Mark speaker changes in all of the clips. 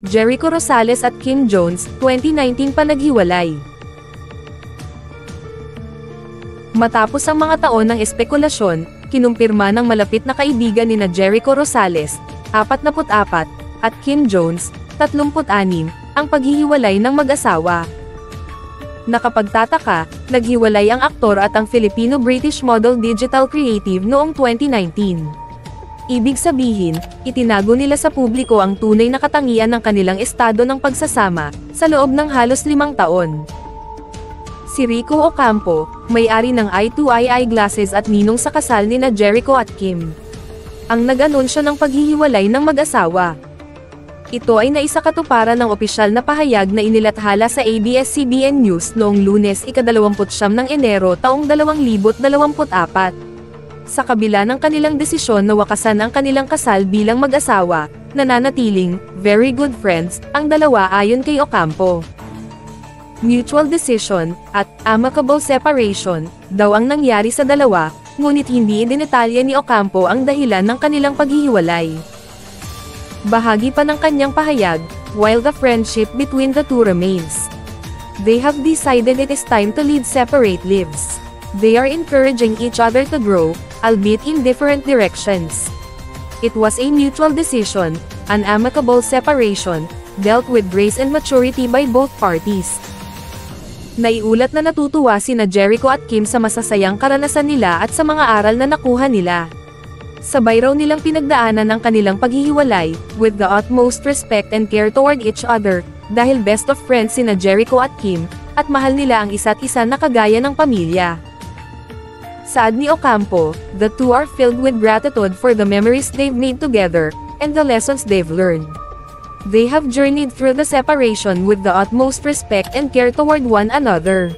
Speaker 1: Jericho Rosales at Kim Jones, 2019 pa naghiwalay. Matapos ang mga taon ng espekulasyon, kinumpirma ng malapit na kaibigan nina Jericho Rosales, 44, at Kim Jones, 36, ang paghihiwalay ng mag-asawa. Nakapagtataka, naghiwalay ang aktor at ang Filipino-British model digital creative noong 2019. Ibig sabihin, itinago nila sa publiko ang tunay na katangian ng kanilang estado ng pagsasama, sa loob ng halos 5 taon. Si Rico Ocampo, may-ari ng Eye2Eye Eyeglasses at ninong sa kasal nina Jericho at Kim, ang nag-anunsyo ng paghihiwalay ng mag-asawa. Ito ay naisakatuparan ng opisyal na pahayag na inilathala sa ABS-CBN News noong Lunes, ika-29 ng Enero taong 2024. Sa kabila ng kanilang desisyon na wakasan ang kanilang kasal bilang mag-asawa, nananatiling very good friends ang dalawa ayon kay Ocampo. Mutual decision at amicable separation daw ang nangyari sa dalawa, ngunit hindi idinetalya ni Ocampo ang dahilan ng kanilang paghihiwalay. Bahagi pa ng kanyang pahayag, while the friendship between the two remains, they have decided it is time to lead separate lives. They are encouraging each other to grow, albeit in different directions. It was a mutual decision, an amicable separation, dealt with grace and maturity by both parties. Naiulat na natutuwa sina Jericho at Kim sa masasayang karanasan nila at sa mga aral na nakuha nila. Sabay raw nilang pinagdaanan ang kanilang paghihiwalay, with the utmost respect and care toward each other, dahil best of friends sina Jericho at Kim, at mahal nila ang isa't isa na kagaya ng pamilya. Saad ni Ocampo, the two are filled with gratitude for the memories they've made together, and the lessons they've learned. They have journeyed through the separation with the utmost respect and care toward one another.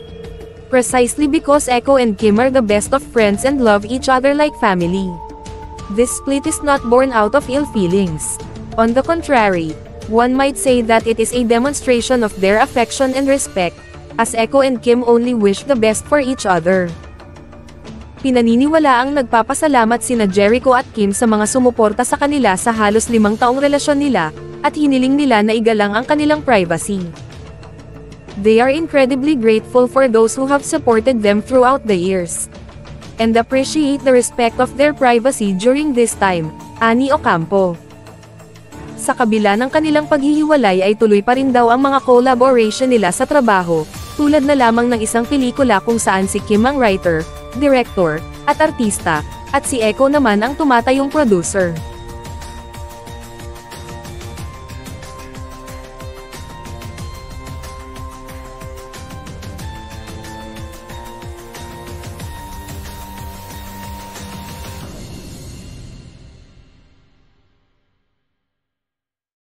Speaker 1: Precisely because Echo and Kim are the best of friends and love each other like family. This split is not born out of ill feelings. On the contrary, one might say that it is a demonstration of their affection and respect, as Echo and Kim only wish the best for each other. Pinaniniwalaang nagpapasalamat sina Jericho at Kim sa mga sumuporta sa kanila sa halos 5 taong relasyon nila, at hiniling nila na igalang ang kanilang privacy. They are incredibly grateful for those who have supported them throughout the years, and appreciate the respect of their privacy during this time, ani Ocampo. Sa kabila ng kanilang paghihiwalay ay tuloy pa rin daw ang mga collaboration nila sa trabaho, tulad na lamang ng isang pelikula kung saan si Kim ang writer, director, at artista, at si Echo naman ang tumatayong producer.